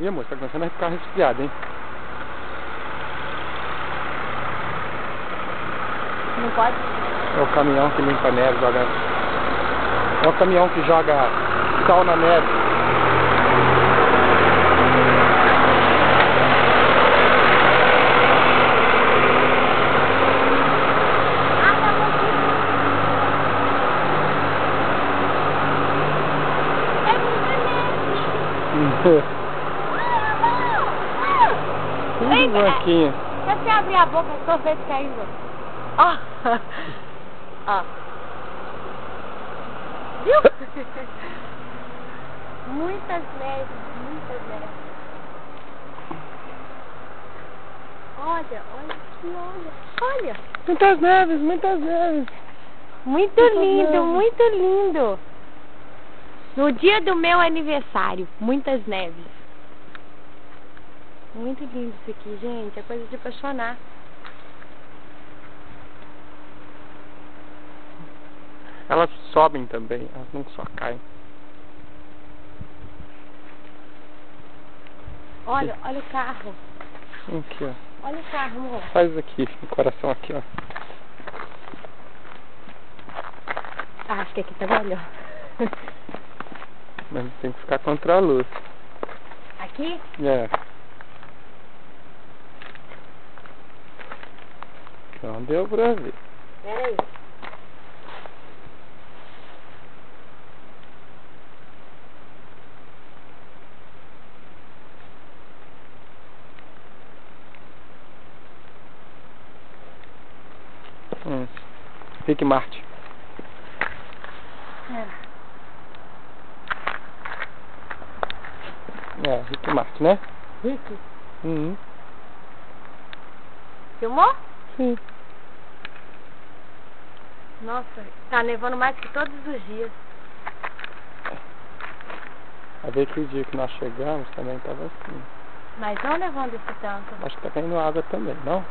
Ih, amor, tá começando a ficar resfriado, hein? Não pode? É o caminhão que limpa a neve, joga... É o caminhão que joga sal na neve. Tudo branquinho. Se você abrir a boca, é sorvete caindo. Ó. Ó. Viu? Muitas neves, muitas neves. Olha, olha aqui, olha. Muitas neves, muitas neves. Muito lindo, muito lindo. No dia do meu aniversário, muitas neves. Muito lindo isso aqui, gente. É coisa de apaixonar. Elas sobem também, elas não só caem. Olha, olha o carro. Aqui, ó. Olha o carro, amor. Faz aqui, no coração aqui, ó. Ah, acho que aqui tá melhor. Mas tem que ficar contra a luz. Aqui? É. Não deu pra ver. Pera aí. Rick Martin. É, Rick Martin, né? Rick? Uhum. Filmou? Sim. Nossa, tá nevando mais que todos os dias. A ver que o dia que nós chegamos também tava assim. Mas não nevando esse tanto. Acho que tá caindo água também, não?